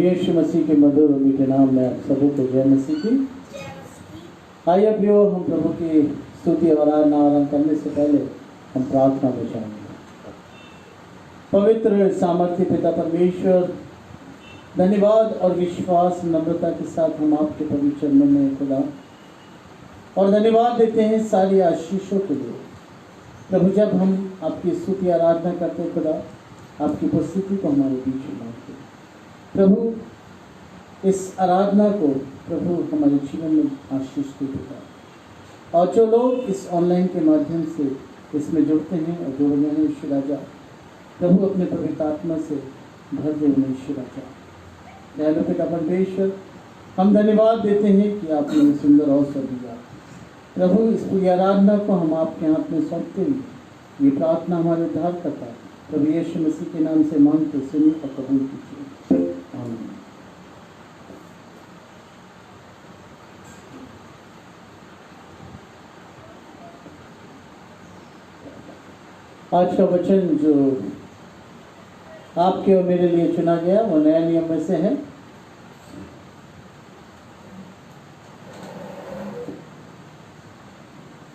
यीशु मसीह के मधुर और मीठे नाम में आप सबों को जय मसीह की। आइए प्रियो, हम प्रभु की स्तुति और आराधना करने से पहले हम प्रार्थना में जाएंगे। पवित्र सामर्थ्य पिता परमेश्वर, धन्यवाद और विश्वास नम्रता के साथ हम आपके पवित्र चरणों में खुदा और धन्यवाद देते हैं सारी आशीषों के लिए। प्रभु, जब हम आपकी स्तुति आराधना करते खुदा, आपकी उपस्थिति को हमारे बीच में मांगते प्रभु, इस आराधना को प्रभु हमारे जीवन में आशीष दे देगा। और जो लोग इस ऑनलाइन के माध्यम से इसमें जुड़ते हैं और जुड़ रहे हैं, ईश्वर राजा प्रभु अपने पवित्र आत्मा से भर दे उन्हें। ईश्वर राजा दयालु पिता परमेश्वर, हम धन्यवाद देते हैं कि आपने सुंदर अवसर दिया प्रभु। इस पूरी आराधना को हम आपके हाथ में सौंपते हैं। ये प्रार्थना हमारे उद्धार करता प्रभु यीशु मसीह के नाम से मांगते सुनिए और कबूल कीजिए, आमीन। आज का वचन जो आपके और मेरे लिए चुना गया वो नया नियम में से है।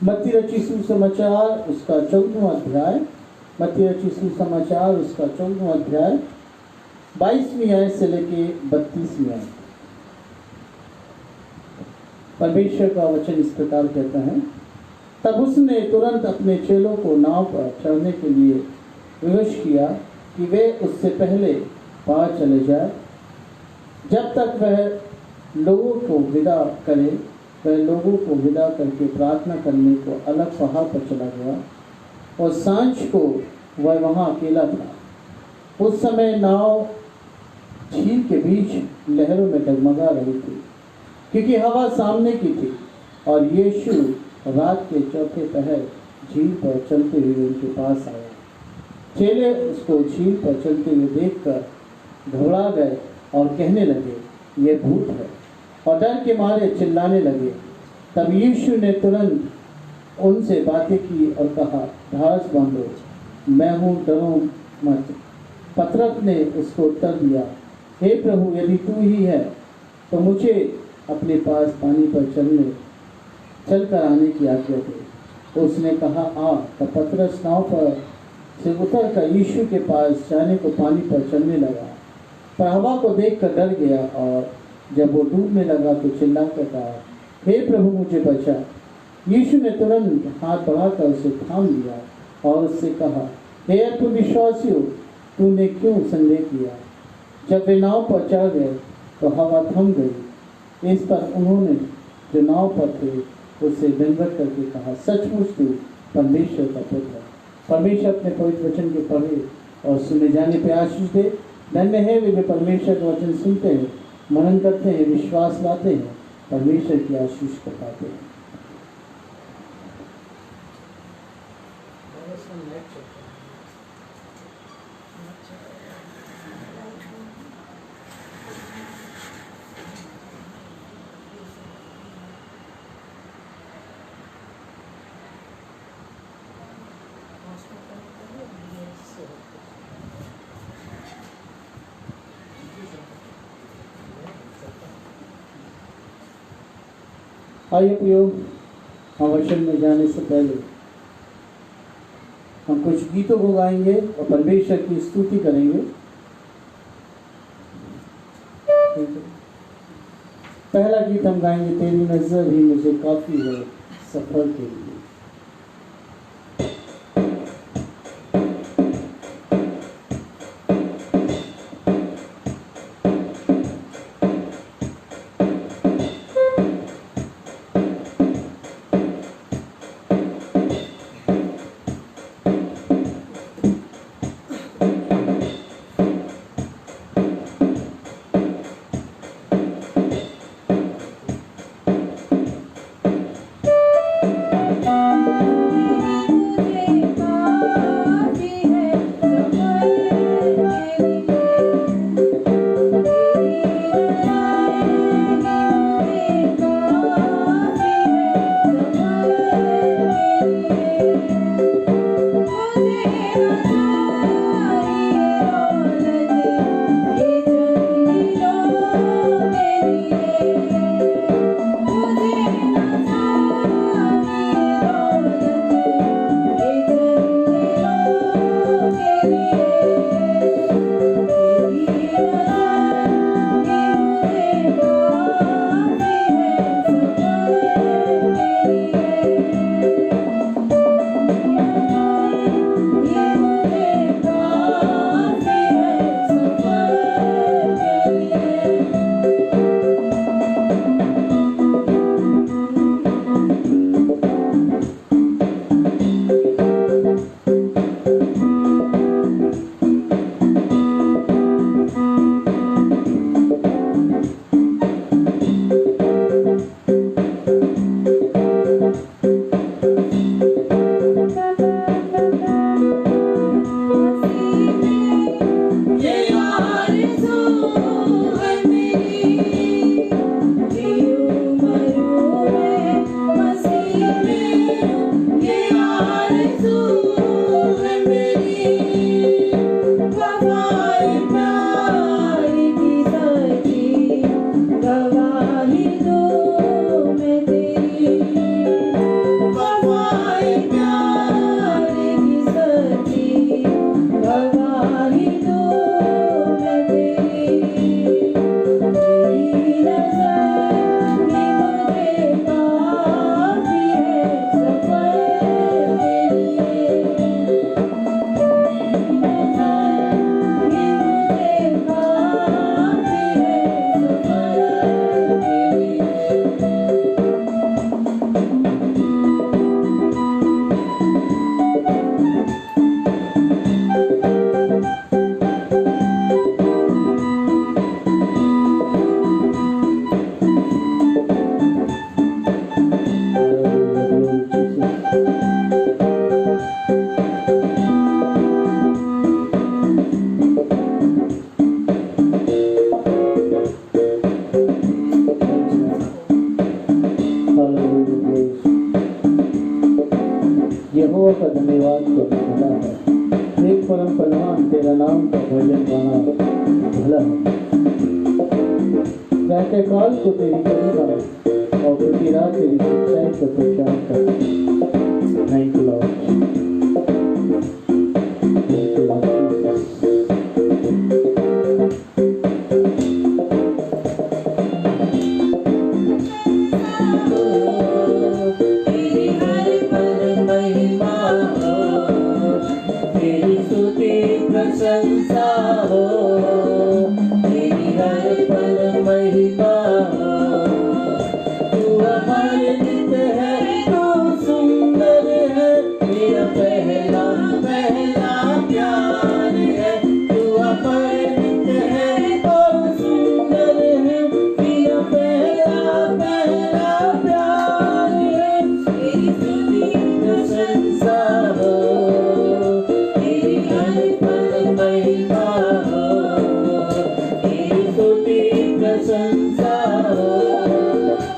मत्ती रचित सुसमाचार उसका 14वां अध्याय, मत्ती रचित सुसमाचार उसका 14वां अध्याय 22वीं आयत से लेके 32वीं आयत। परमेश्वर का वचन इस प्रकार कहता है, तब उसने तुरंत अपने चेलों को नाव पर चढ़ने के लिए विवश किया कि वे उससे पहले पार चले जाए। जब तक वह लोगों को विदा करे, वह लोगों को विदा करके प्रार्थना करने को अलग पहाड़ पर चला गया और सांझ को वह वहाँ अकेला था। उस समय नाव झील के बीच लहरों में डगमगा रही थी, क्योंकि हवा सामने की थी। और यीशु रात के चौथे पहर झील पर चलते हुए उनके पास आया। चेले उसको झील पर चलते हुए देखकर घबरा गए और कहने लगे, यह भूत है, और डर के मारे चिल्लाने लगे। तब यीशु ने तुरंत उनसे बातें की और कहा, ढास बांधो, मैं हूँ, डरो मत। पतरस ने उसको उत्तर दिया, हे प्रभु, यदि तू ही है तो मुझे अपने पास पानी पर चल कर आने की आज्ञा दे। उसने कहा, आ। तब पतरस नाव पर से उतर कर यीशु के पास जाने को पानी पर चलने लगा, पर हवा को देखकर डर गया। और जब वो डूबने लगा तो चिल्लाकर कहा, हे प्रभु, मुझे बचा। यीशु ने तुरंत हाथ बढ़ाकर उसे थाम लिया और उससे कहा, हे अल्पविश्वासियों, तूने क्यों संदेह किया। जब वे नाव पर चढ़ गए तो हवा थम गई। इस पर उन्होंने जो नाव पर थे उससे दंडवत करके कहा, सचमुच तू परमेश्वर का पुत्र है। परमेश्वर अपने पवित्र वचन के पढ़े और सुने जाने पे आशीष दे। धन्य है वे जो परमेश्वर का वचन सुनते हैं, मनन करते हैं, विश्वास लाते हैं, परमेश्वर की आशीष को पाते हैं। आइए प्रियो, हम वचन में जाने से पहले हम कुछ गीतों को गाएंगे और परमेश्वर की स्तुति करेंगे। पहला गीत हम गाएंगे, तेरी नजर ही मुझे काफी है सफर के लिए। यहोवा का धन्यवाद करो भला है, एक परम परमान तेरा नाम का भजन गाना भला है। प्रातः काल को तेरी करुणा और प्रति रात तेरी सच्चाई का प्रचार कर। Thank you Lord. प्रशंसा हो, तेरी हर पल महिमा हो। तू हमारे नित्य है, तू सुंदर है, मेरा पहला पहला प्यार है। तू हमारे नित्य है, तू सुंदर है, मेरा पहला पहला प्यार है। तेरी स्तुति प्रशंसा हो, तेरी हर पल महिमा हो, तेरी स्तुति प्रशंसा हो,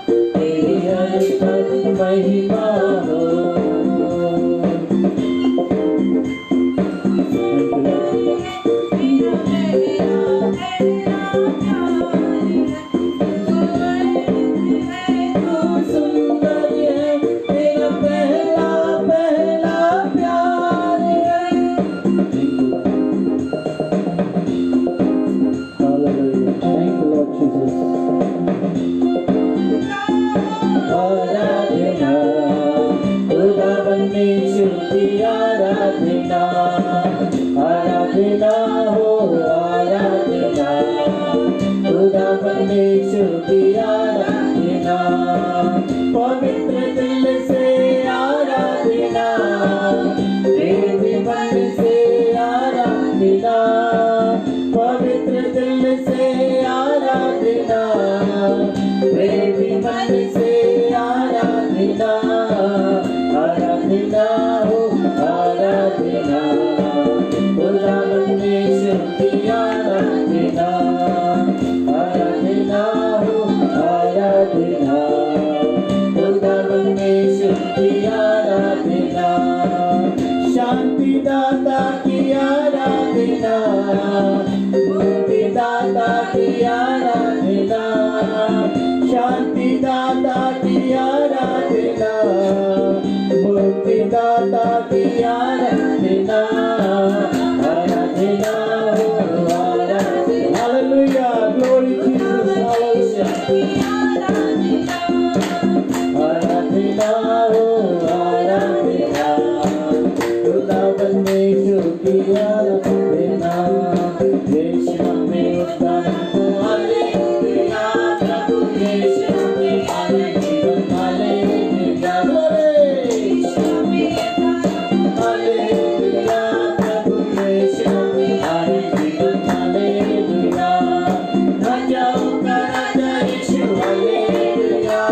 तेरी हर पल महिमा हो। तू सुंदर है, तेरा पहला पहला प्यार है। Thank you, Lord Jesus. आराधना खुदा परमेश्वर की आराधना, आराधना हो आराधना, खुदा परमेश्वर की आराधना। पवित्र दिल से आराधना, प्रेमी मन से आराधना, पवित्र दिल से आराधना, प्रेमी मन से आराधना। आराधना हो आराधना, खुदा परमेश्वर की आराधना, आराधना हो आराधना, खुदा परमेश्वर की आराधना। शांति दाता की आराधना, मुक्ति दाता की आराधना, शांति दाता की आराधना, मुक्ति दाता की आराधना। आराधना हो आराधना, हालेलुया, ग्लोरी जीसस, हालेलुया। आराधना हो आराधना, खुदा परमेश्वर की आराधना। यीशु में उत्तम को हालेलुया, प्रभु यीशु में हालेलुया, हालेलुया, यीशु में हालेलुया, प्रभु यीशु में हालेलुया, हालेलुया। राजाओं का राजा यीशु हालेलुया,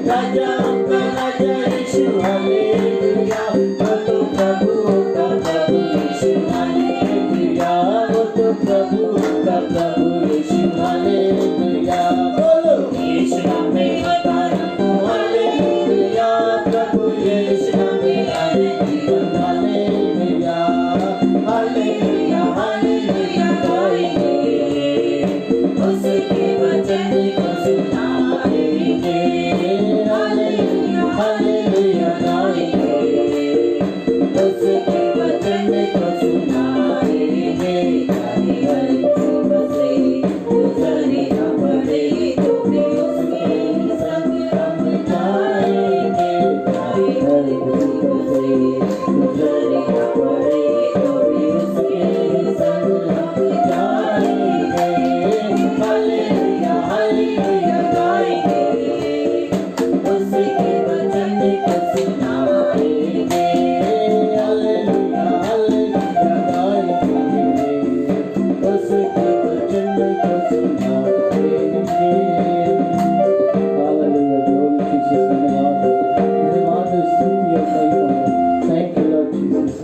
राजाओं का राजा यीशु हालेलुया। वो तो प्रभु का प्रभु यीशु हालेलुया, वो तो प्रभु का प्रभु यीशु हालेलुया। बोलो यीशु में अवतार को हालेलुया, प्रभु यीशु में हालेलुया, हालेलुया, हालेलुया, हालेलुया गाएंगे, उसके वचन को सुनाएंगे। हालेलुया, हालेलुया गाएंगे,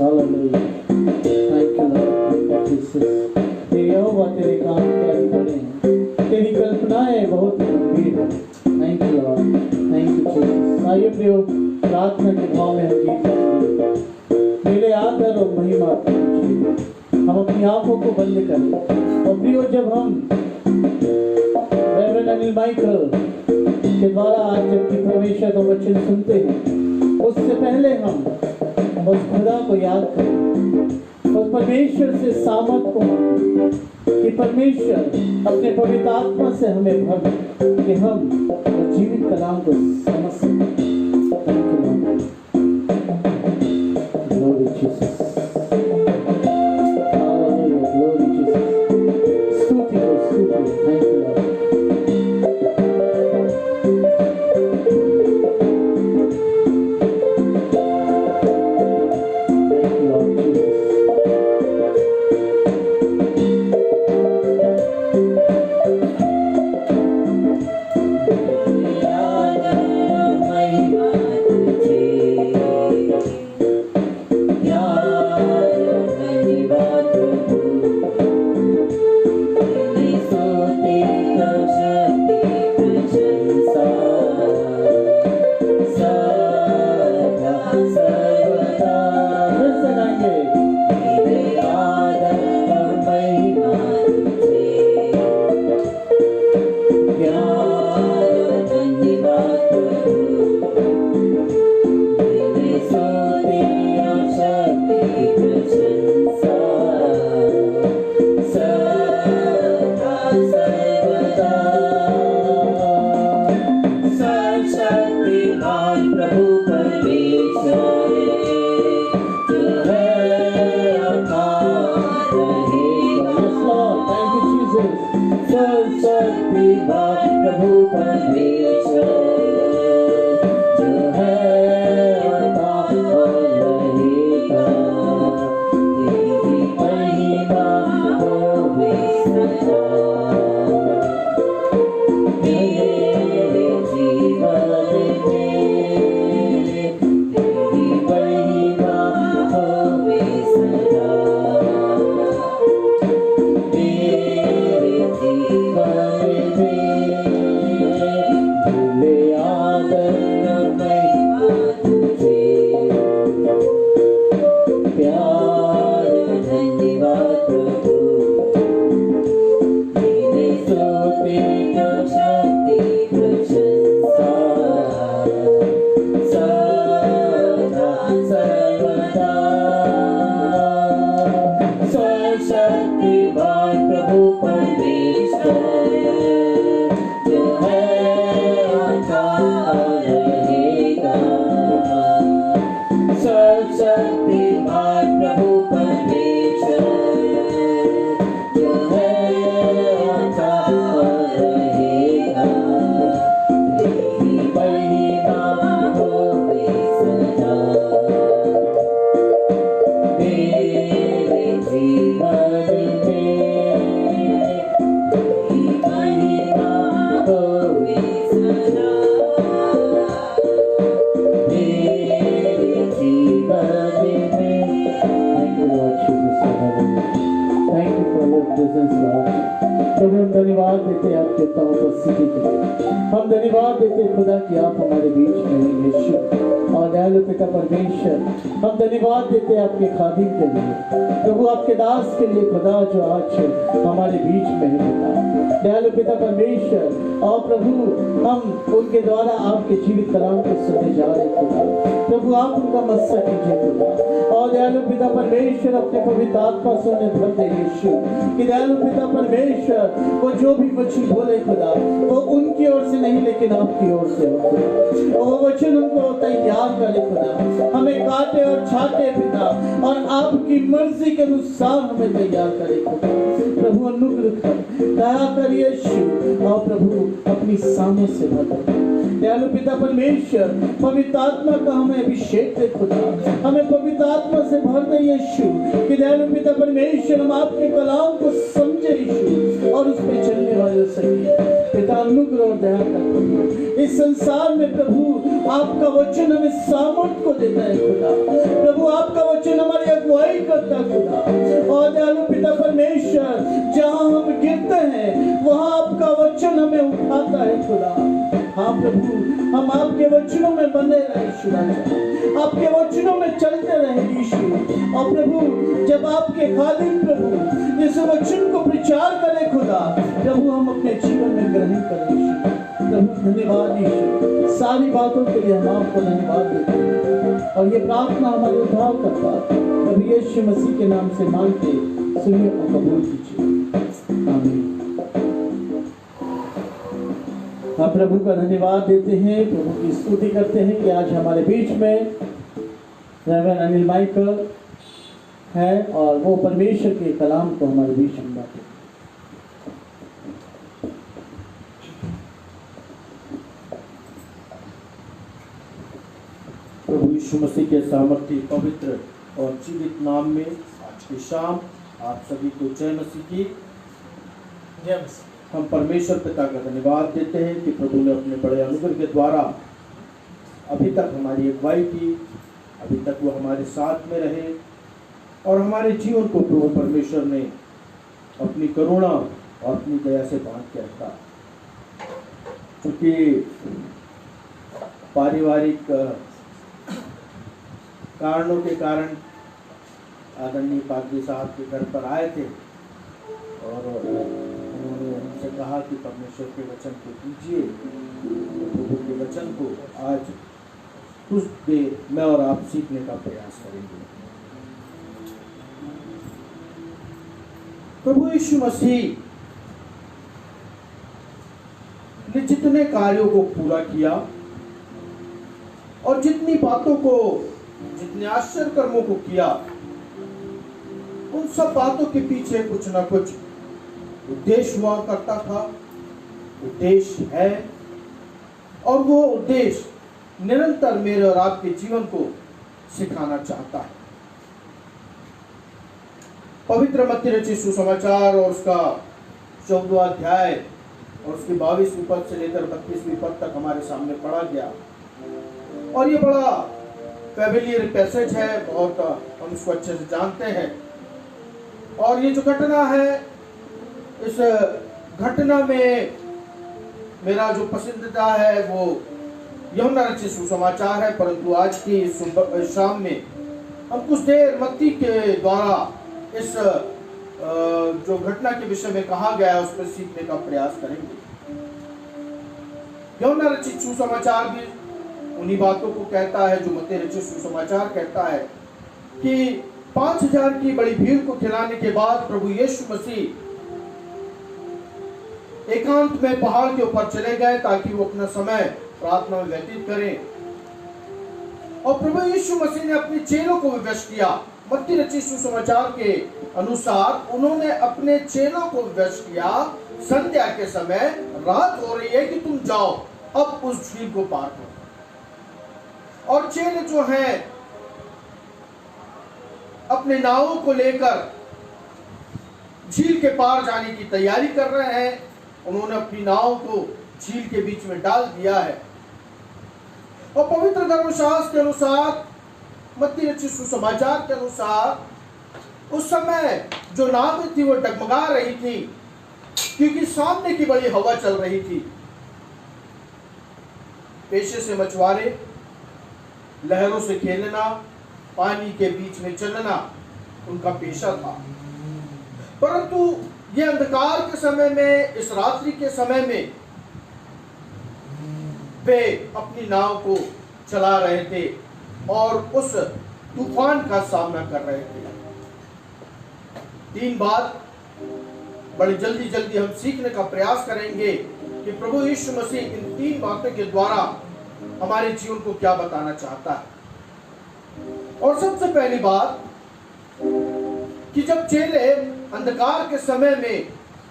hallelujah. Thank you Lord Jesus. हे यहोवा तेरे काम क्या बड़े हैं, तेरी कल्पनाएं बहुत गंभीर हैं। Thank you Lord, thank you Jesus. आइए प्रियो, प्रार्थना के भाव में हम गीत गाएंगे। मेरे आदर और महिमा कीजिए। हम अपनी आंखों को बंद करें और प्रियो, जब हम रेवरेंड अनिल माइकल के द्वारा आज जबकि परमेश्वर का वचन सुनते हैं, उससे पहले हम उस खुदा को याद करें, उस परमेश्वर से सामर्थ को मांगें कि परमेश्वर अपने पवित्र आत्मा से हमें भर दे कि हम जीवित कलाम को समझ सकें। Glory Jesus. Hallelujah. Glory Jesus. स्तुति हो, स्तुति। Thank you Lord. धन्यवाद देते आपके उपस्थिति के लिए। हम धन्यवाद देते खुदा कि आप हमारे बीच में हैं यीशु और दयालु पिता परमेश्वर। हम धन्यवाद देते आपके खादिम के लिए, प्रभु आपके दास के लिए खुदा जो आज हमारे बीच में है पिता। दयालु पिता परमेश्वर और प्रभु हम उनके द्वारा आपके जीवित कलाम को सुनने जा रहे खुदा। प्रभु आप उनका मस्सा कीजिए खुदा और दयालु पिता परमेश्वर अपने पवित्र आत्मा से उन्हें भर दे यीशु कि दयालु पिता परमेश्वर वो जो भी वचन बोले खुदा वो उनकी ओर से नहीं लेकिन आपकी ओर से हो खुदा। और वो वचन उनको तैयार करे खुदा, हमें काटे और छाटे पिता और आपकी मर्जी के अनुसार हमें तैयार करे खुदा। प्रभु अनुग्रह कर, दया कर यीशु और प्रभु अपनी सामों से भर दे। दयालु पिता परमेश्वर पवित्र आत्मा का हमें अभिषेक दे खुदा, हमें पवित्र आत्मा से भर दे यीशु कि दयालु पिता परमेश्वर हम आपके कलाम को समझे यीशु और उस पे चलने वाले सही पिता अनुग्रह और दया कर। इस संसार में प्रभु आपका वचन हमें सामर्थ को देता है खुदा। प्रभु आपका वचन हमारे प्रभु हम आपके वचनों में बने रहे यीशु राजा, आपके वचनों में चलते रहे यीशु। और प्रभु जब आपके खादिम प्रभु इस वचन को प्रचार करें खुदा, प्रभु हम अपने जीवन में ग्रहण करें यीशु। प्रभु धन्यवाद यीशु, सारी बातों के लिए हम आपको धन्यवाद देते हैं और ये प्रार्थना हमारे उद्धार करता प्रभु यीशु मसीह के नाम से मांगते सुनिए और कबूल कीजिए, आमीन। हम प्रभु का धन्यवाद देते हैं, प्रभु की स्तुति करते हैं कि आज हमारे बीच में रेवरेंड अनिल माइकल है और वो परमेश्वर के कलाम को हमारे बीच में बातें। प्रभु यीशु मसीह के सामर्थ्य पवित्र और जीवित नाम में आज की शाम आप सभी को जय मसीह की। हम परमेश्वर पिता का धन्यवाद देते हैं कि प्रभु ने अपने बड़े अनुग्रह के द्वारा अभी तक हमारी अगुवाई की, अभी तक वो हमारे साथ में रहे और हमारे जीवन को प्रभु परमेश्वर ने अपनी करुणा और अपनी दया से बांध के रखा। क्योंकि पारिवारिक कारणों के कारण आदरणीय पादरी साहब के घर पर आए थे और उन्होंने हमसे कहा कि परमेश्वर के वचन को कीजिए। प्रभु के वचन को आज कुछ देर मैं और आप सीखने का प्रयास करेंगे। प्रभु यीशु मसीह ने जितने कार्यों को पूरा किया और जितनी बातों को, जितने आश्चर्य कर्मों को किया, उन सब बातों के पीछे कुछ ना कुछ उद्देश्य हुआ करता था, उद्देश्य है और वो उद्देश्य निरंतर मेरे और आपके जीवन को सिखाना चाहता है। पवित्र मत्ती रचित सुसमाचार और उसका 14वां अध्याय और उसके 22वें पद से लेकर 32वें पद तक हमारे सामने पढ़ा गया और ये बड़ा फेमिलियर पैसेज है, बहुत हम इसको अच्छे से जानते हैं। और ये जो घटना है, इस घटना में मेरा जो पसंदीदा है वो यूहन्ना रचित सुसमाचार है, परंतु आज की शाम में हम कुछ देर मत्ती के द्वारा इस जो घटना के विषय में कहा गया है उस पर सीखने का प्रयास करेंगे। यूहन्ना रचित सुसमाचार भी उन्हीं बातों को कहता है जो मत्ती रचित सुसमाचार कहता है कि 5000 की बड़ी भीड़ को खिलाने के बाद प्रभु यीशु मसीह एकांत में पहाड़ के ऊपर चले गए ताकि वो अपना समय प्रार्थना में व्यतीत करें। और प्रभु यीशु मसीह ने अपने चेलों को विवश किया। मत्ती रचित सुसमाचार के अनुसार उन्होंने अपने चेलों को विवश किया, संध्या के समय रात हो रही है कि तुम जाओ अब उस झील को पार करो। और चेले जो हैं अपने नावों को लेकर झील के पार जाने की तैयारी कर रहे हैं। उन्होंने अपनी नाव को झील के बीच में डाल दिया है और पवित्र धर्मशास्त्र के अनुसार, मत्ती रचित सुसमाचार के अनुसार उस समय जो नाव थी वो डगमगा रही थी क्योंकि सामने की बड़ी हवा चल रही थी। पेशे से मछुआरे लहरों से खेलना, पानी के बीच में चलना उनका पेशा था। परंतु ये अंधकार के समय में, इस रात्रि के समय में वे अपनी नाव को चला रहे थे और उस तूफान का सामना कर रहे थे। 3 बात बड़ी जल्दी जल्दी हम सीखने का प्रयास करेंगे कि प्रभु यीशु मसीह इन 3 बातों के द्वारा हमारे जीवन को क्या बताना चाहता है। और सबसे पहली बात कि जब चेले अंधकार के समय में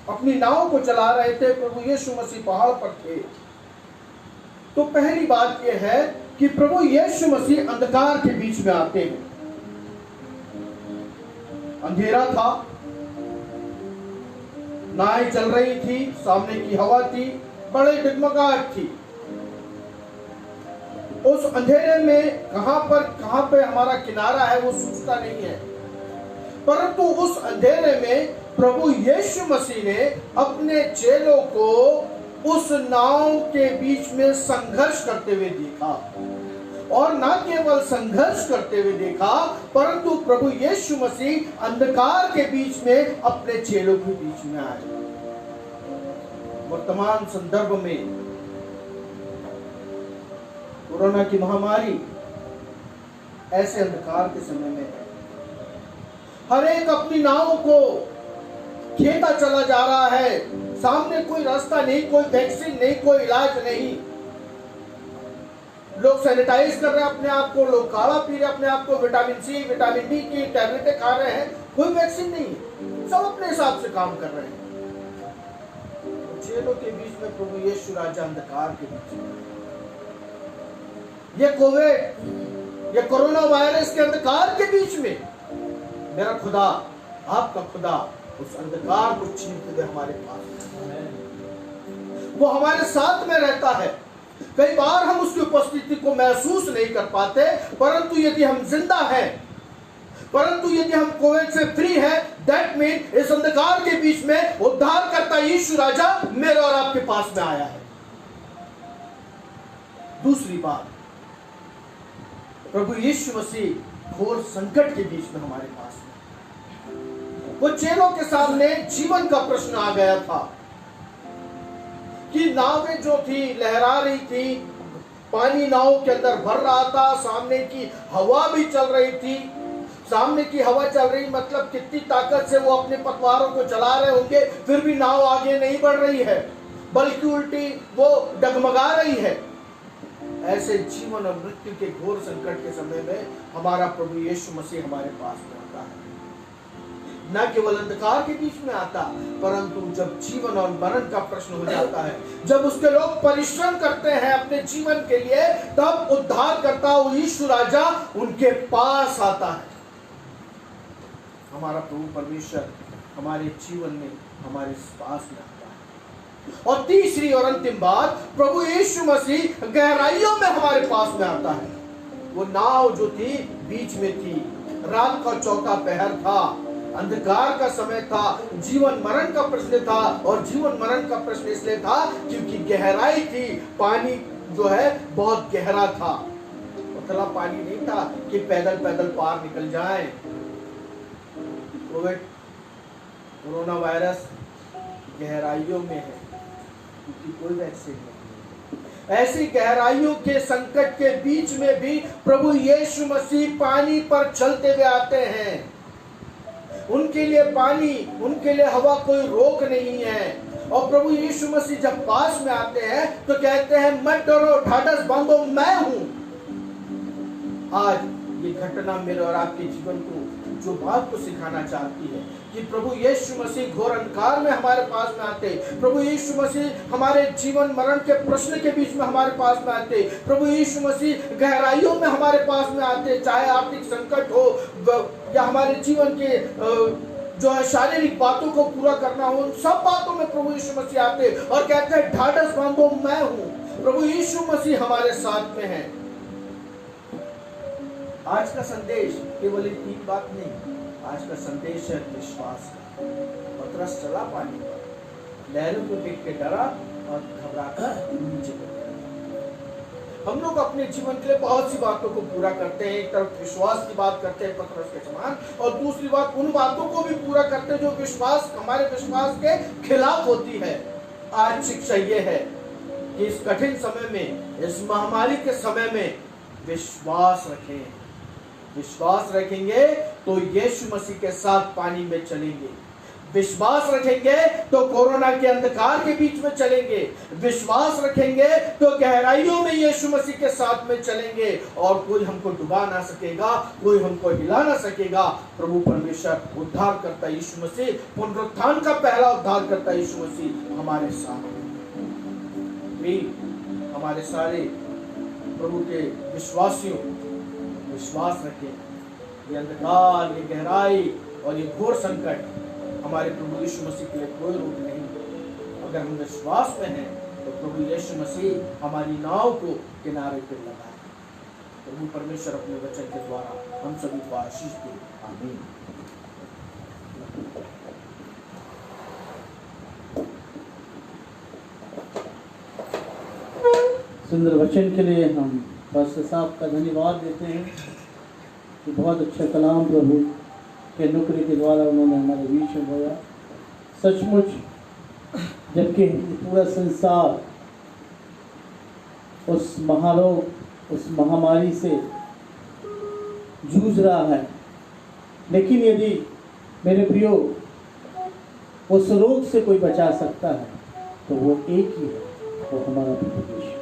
अपनी नाव को चला रहे थे, प्रभु यीशु मसीह पहाड़ पर थे, तो पहली बात यह है कि प्रभु यीशु मसीह अंधकार के बीच में आते हैं। अंधेरा था, नाव चल रही थी, सामने की हवा थी, बड़े डगमगाहट थी। उस अंधेरे में कहां पे हमारा किनारा है वो सूझता नहीं है, परंतु उस अंधेरे में प्रभु यीशु मसीह ने अपने चेलों को उस नाव के बीच में संघर्ष करते हुए देखा, और ना केवल संघर्ष करते हुए देखा, परंतु प्रभु यीशु मसीह अंधकार के बीच में अपने चेलों के बीच में आए। वर्तमान संदर्भ में कोरोना की महामारी ऐसे अंधकार के समय में है। हर एक अपनी नाव को खेता चला जा रहा है, सामने कोई रास्ता नहीं, कोई वैक्सीन नहीं, कोई इलाज नहीं। लोग सैनिटाइज कर रहे हैं अपने आप को, लोग काढ़ा पी रहे हैं अपने आप को, विटामिन सी विटामिन डी की टैबलेटें खा रहे हैं, कोई वैक्सीन नहीं, सब अपने हिसाब से काम कर रहे हैं। चेलों के बीच में प्रभु यीशु राजा अंधकार के बीच में, ये कोविड, ये कोरोना वायरस के अंधकार के बीच में मेरा खुदा, आपका खुदा उस अंधकार को छीनते हुए हमारे पास, वो हमारे साथ में रहता है। कई बार हम उसकी उपस्थिति को महसूस नहीं कर पाते, परंतु यदि हम जिंदा हैं, परंतु यदि हम कोविड से फ्री है, दैट मीन इस अंधकार के बीच में उद्धार करता यीशु राजा मेरे और आपके पास में आया है। दूसरी बात, प्रभु यीशु मसीह घोर संकट के बीच में हमारे पास में, वो चेलों के सामने जीवन का प्रश्न आ गया था कि नावें जो थी लहरा रही थी, पानी नाव के अंदर भर रहा था, सामने की हवा भी चल रही थी। सामने की हवा चल रही मतलब कितनी ताकत से वो अपने पतवारों को चला रहे होंगे, फिर भी नाव आगे नहीं बढ़ रही है, बल्कि उल्टी वो डगमगा रही है। ऐसे जीवन और मृत्यु के घोर संकट के समय में हमारा प्रभु यीशु मसीह हमारे पास में आता है। न केवल अंधकार के बीच में आता, परंतु जब जीवन और मरण का प्रश्न हो जाता है, जब उसके लोग परिश्रम करते हैं अपने जीवन के लिए, तब उद्धार करता यीशु राजा उनके पास आता है। हमारा प्रभु परमेश्वर हमारे जीवन में हमारे पास में आता है। और तीसरी और अंतिम बात, प्रभु यीशु मसीह गहराइयों में हमारे पास में आता है। वो नाव जो थी बीच में थी, रात का चौथा पहर था, अंधकार का समय था, जीवन मरण का प्रश्न था, और जीवन मरण का प्रश्न इसलिए था क्योंकि गहराई थी, पानी जो है बहुत गहरा था, उतला पानी नहीं था कि पैदल पैदल पार निकल जाए। कोविड कोरोना वायरस गहराइयों में है क्योंकि कोई वैक्सीन नहीं। ऐसी गहराइयों के संकट के बीच में भी प्रभु यीशु मसीह पानी पर चलते हुए आते हैं। उनके लिए पानी, उनके लिए हवा कोई रोक नहीं है। और प्रभु यीशु मसीह जब पास में आते हैं तो कहते हैं मत डरो, ढाढ़स बांधो, मैं हूं। आज ये घटना मेरे और आपके जीवन को जो बात को सिखाना चाहती है कि प्रभु यीशु मसीह घोर अंधकार में हमारे पास में आते, प्रभु यीशु मसीह हमारे जीवन मरण के प्रश्न के बीच में हमारे पास में आते, प्रभु यीशु मसीह गहराइयों में हमारे पास में आते, चाहे आर्थिक संकट हो या हमारे जीवन के जो है शारीरिक बातों को पूरा करना हो, उन सब बातों में प्रभु यीशु मसीह आते और कहते हैं ढाढ़स बांधो, मैं हूं। प्रभु यीशु मसीह हमारे साथ में है। आज का संदेश केवल एक तीन बात नहीं, आज का संदेश है विश्वास का। पतरस चला पानी पर, लहरों को देख के डरा और घबराकर नीचे गिर गया। हम लोग अपने जीवन के लिए बहुत सी बातों को पूरा करते हैं। एक तरफ विश्वास की बात करते हैं पतरस के समान, और दूसरी बात उन बातों को भी पूरा करते हैं जो विश्वास, हमारे विश्वास के खिलाफ होती है। आज शिक्षा ये है कि इस कठिन समय में, इस महामारी के समय में विश्वास रखें। विश्वास रखेंगे तो यीशु मसीह के साथ पानी में चलेंगे। विश्वास रखेंगे तो कोरोना के अंधकार के बीच में चलेंगे। विश्वास रखेंगे तो गहराइयों में यीशु मसीह के साथ में चलेंगे, और कोई हमको डुबा ना सकेगा, कोई हमको हिला ना सकेगा। प्रभु परमेश्वर उद्धार करता यीशु मसीह, पुनरुत्थान का पहला उद्धार करता यीशु मसीह हमारे साथ। हमारे सारे प्रभु के विश्वासियों, विश्वास रखें। ये अंधकार, ये गहराई और ये घोर संकट हमारे प्रभु यीशु मसीह के लिए कोई रोक नहीं। अगर हम विश्वास में हैं तो प्रभु यीशु मसीह हमारी नाव को किनारे पर लगाए। प्रभु परमेश्वर अपने वचन के द्वारा हम सभी को आशीष दे। आमीन। सुंदर वचन के लिए हम पास्टर साहब का धन्यवाद देते हैं कि बहुत अच्छा कलाम प्रभु के नुक्रे के द्वारा उन्होंने हमारे बीच में बोया। सचमुच जबकि पूरा संसार उस महारोग, उस महामारी से जूझ रहा है, लेकिन यदि मेरे प्रियो उस रोग से कोई बचा सकता है तो वो एक ही है, वो हमारा प्रभु यीशु।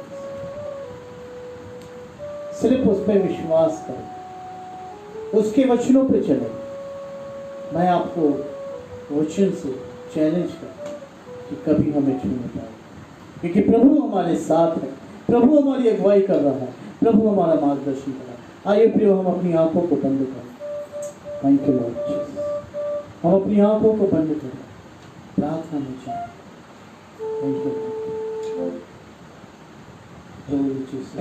सिर्फ उस पर विश्वास करें, उसके वचनों पर चलें। मैं आपको वचन से चैलेंज करता कि कभी हमें छू नहीं पाए, क्योंकि प्रभु हमारे साथ है, प्रभु हमारी अगुवाई कर रहा है, प्रभु हमारा मार्गदर्शन कर रहा है। आइए प्रियो, हम अपनी आंखों को बंद करें। Thank you Lord Jesus. हम अपनी आंखों को बंद करें, प्रार्थना में जाएं। Thank you Lord Jesus.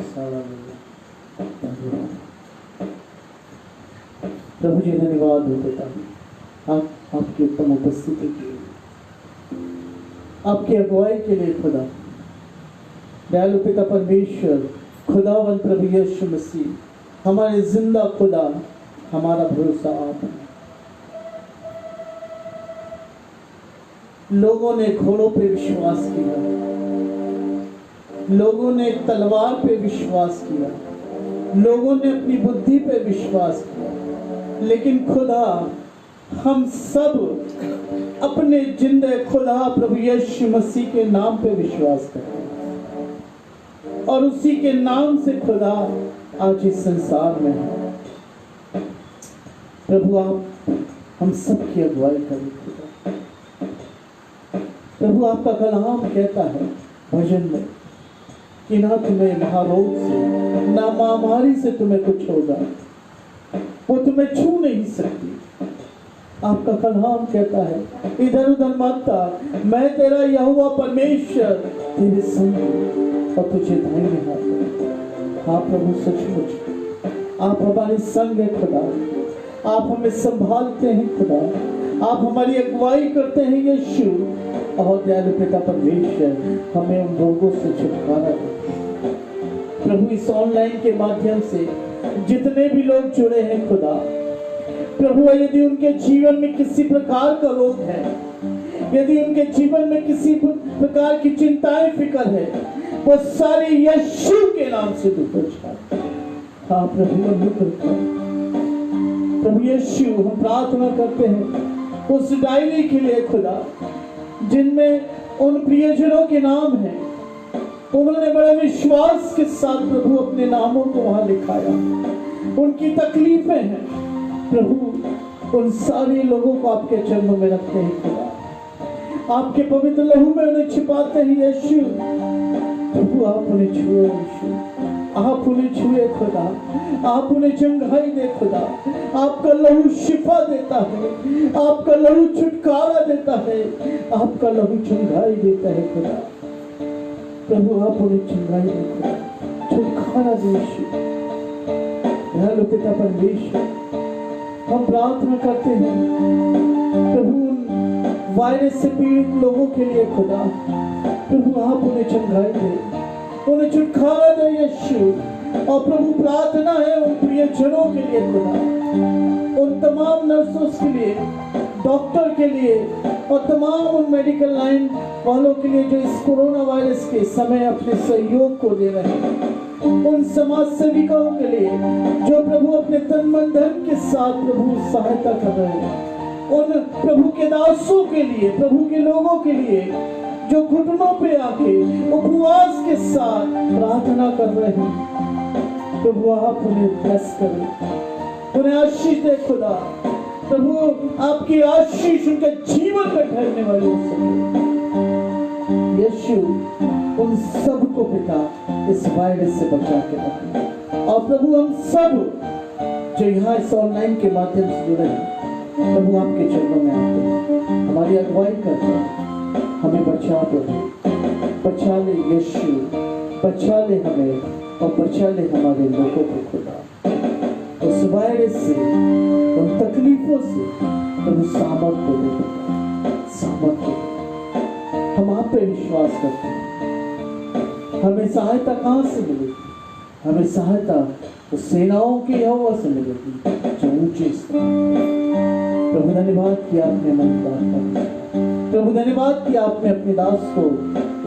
प्रभु जी धन्यवाद हो पिता, आप आपकी उत्तम उपस्थिति के लिए, आपकी अगुवाई के लिए खुदा। दयालु पिता परमेश्वर, खुदावन प्रभु यीशु मसीह, हमारे जिंदा खुदा, हमारा भरोसा आप है। लोगों ने घोड़ों पे विश्वास किया, लोगों ने तलवार पे विश्वास किया, लोगों ने अपनी बुद्धि पे विश्वास किया, लेकिन खुदा हम सब अपने जिंदे खुदा प्रभु यीशु मसीह के नाम पे विश्वास करते हैं, और उसी के नाम से खुदा आज इस संसार में है। प्रभु आप हम सब की अगुवाई करें खुदा। प्रभु आपका कलाम कहता है भजन में कि ना तुम्हें महारोग से, ना महामारी से तुम्हें कुछ होगा, वो तुम्हें छू नहीं सकती। आपका कलाम कहता है इधर उधर मत ताक, मैं तेरा यहोवा परमेश्वर तेरे संग हूं और तुझे दाहिने हाथ में। हाँ प्रभु, सचमुच आप हमारे संग है खुदा, आप हमें संभालते हैं खुदा, आप हमारी अगुवाई करते हैं यीशु। और दयालु पिता परमेश्वर, हमें उन रोगों से छुटकारा दे प्रभु। इस ऑनलाइन के माध्यम से जितने भी लोग जुड़े हैं खुदा प्रभु, यदि उनके जीवन में किसी प्रकार का रोग है, यदि उनके जीवन में किसी प्रकार की चिंताएं फिक्र है, वो सारे यीशु के नाम से दूर हो जाए। हाँ प्रभु, प्रभु यीशु, हम प्रार्थना करते हैं उस डायरी के लिए खुदा, जिनमें उन प्रियजनों के नाम हैं, उन्होंने बड़े विश्वास के साथ प्रभु अपने नामों को वहां लिखाया। उनकी तकलीफें हैं प्रभु, उन सारे लोगों को आपके चरणों में रखते हैं खुदा, आपके पवित्र लहू में उन्हें छिपाते हैं यीशु। प्रभु आप उन्हें छुए यीशु, आप उन्हें छुए खुदा, आप उन्हें चंगाई दे खुदा। आपका लहू शिफा देता है, आपका लहू छुटकारा देता है, आपका लहू चंगाई देता है खुदा। प्रभु आप उन्हें चंगाई दे खुदा, छुटकारा दे यीशु। दयालु पिता परमेश्वर, हम प्रार्थना करते हैं प्रभु उन वायरस से पीड़ित लोगों के लिए खुदा, प्रभु आप उन्हें चंगाई दे, उन्हें छुटकारा दे यीशु। और प्रभु प्रार्थना है उन प्रियजनों के लिए खुदा, उन तमाम नर्सों के लिए, डॉक्टर के लिए, और तमाम उन मेडिकल लाइन वालों के लिए जो इस कोरोना वायरस के समय अपने सहयोग को दे रहे हैं, उन समाज सेविकाओं के लिए जो प्रभु अपने तन मन धन के साथ प्रभु सहायता कर रहे हैं, उन प्रभु के दासों के लिए, प्रभु के लोगों के लिए जो घुटनों पे आके उपवास के साथ प्रार्थना कर रहे हैं, प्रभु आप उन्हें ब्लेस करें, उन्हें आशीष दे खुदा। प्रभु आपकी आशीष उनके जीवन में ठहरने वाली हो सके यीशु। उन सब को पिता इस वायरस से बचा के रखें। और प्रभु हम सब जो यहाँ इस ऑनलाइन के माध्यम से जुड़े हैं, प्रभु आपके चरणों में आते हैं, हमारी अगुवाई करते हैं, हमें बचा दो, बचा ले यीशु, बचा ले हमें और बचा ले हमारे लोगों को खुदा उस वायरस से, उन तकलीफों से। प्रभु सामर्थ को दे, सामर्थ को। हम आप पे विश्वास करते हैं हमें सहायता कहाँ से मिलेगी? हमें सहायता उस सेनाओं के यहोवा से मिलेगी जो ऊंचे स्थान। प्रभु धन्यवाद कि आपने मन बात कर। प्रभु धन्यवाद कि आपने अपने दास को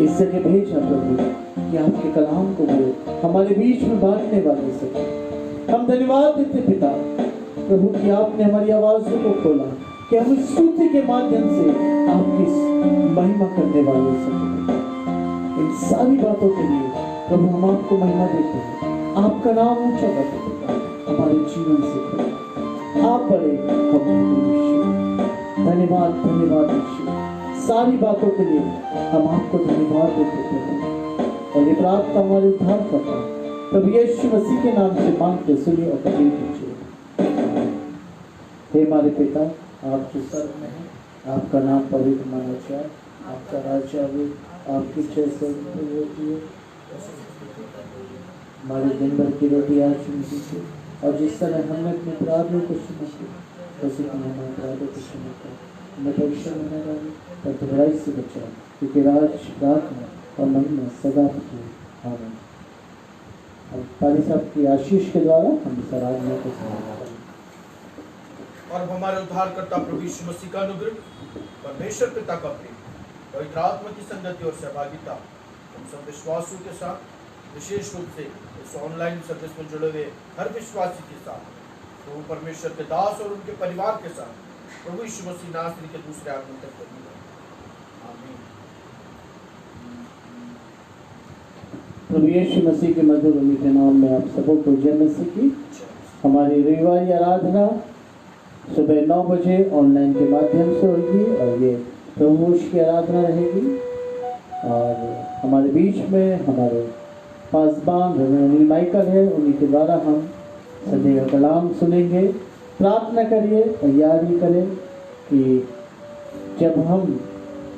इस जगह भेजा प्रभु, कि आपके कलाम को वो हमारे बीच में बांटने वाले सके। हम धन्यवाद देते पिता प्रभु कि आपने हमारी आवाज़ों को खोला, कि हम इस स्तुति के माध्यम से आपकी महिमा करने वाले सके। इन सारी बातों के लिए प्रभु हम आपको महिमा देते हैं। आपका नाम ऊंचा करते पिता, हमारे जीवन से खुदा आप बड़े, हम ईश्वर। धन्यवाद धन्यवाद ईश्वर, सारी बातों के लिए हम आपको धन्यवाद देते प्रभु। और ये प्रार्थना हमारे उद्धार करता प्रभु यीशु मसीह के नाम से मांगते सुनिए और कबूल कीजिए। हे हमारे पिता, आप जो स्वर्ग में हैं, आपका नाम पवित्र माना जाए, आपका राज्य आवे, आपकी इच्छा स्वर्ग में होती है। हमारे दिन भर की रोटी आज दीजिए, और जिस तरह हमने अपने अपराधों को क्षमा किया उसी तरह हमारे अपराधों को क्षमा करें, हमें परीक्षा में न डालें पर बुराई से बचाओ, क्योंकि राज और महिमा सदा की आमीन। और पारी साहब की आशीष के द्वारा हम इस आराधना को समाप्त करें। और हमारे उद्धारकर्ता प्रभु यीशु मसीह का अनुग्रह, परमेश्वर पिता का प्रेम, पवित्र आत्मा की संगति और सहभागिता हम सब विश्वासियों के साथ, विशेष रूप से इस ऑनलाइन सर्विस में जुड़े हुए हर विश्वासी के साथ, प्रभु परमेश्वर के दास और उनके परिवार के साथ प्रभु यीशु मसीह नासरी के दूसरे आगमन तक कभी आमीन। प्रभु यीशु मसीह के मधुर और मीठे नाम में आप सबों को जय मसीह की। हमारी रविवारी आराधना सुबह 9 बजे ऑनलाइन के माध्यम से होगी और ये प्रभु की आराधना रहेगी। और हमारे बीच में हमारे पासबान अनिल माइकल है, उन्हीं के द्वारा हम संडे का कलाम सुनेंगे। प्रार्थना करिए, तैयारी करें कि जब हम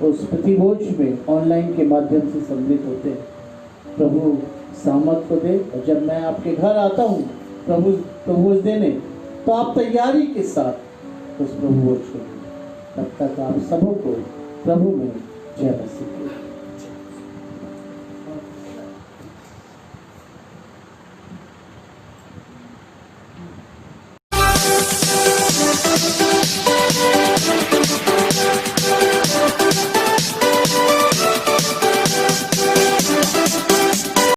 उस प्रतिभोज में ऑनलाइन के माध्यम से सम्मिलित होते हैं, प्रभु सामर्थ को दे। और जब मैं आपके घर आता हूँ प्रभु देने, तो आप तैयारी के साथ उस प्रभु को, तब तक आप सबों को प्रभु में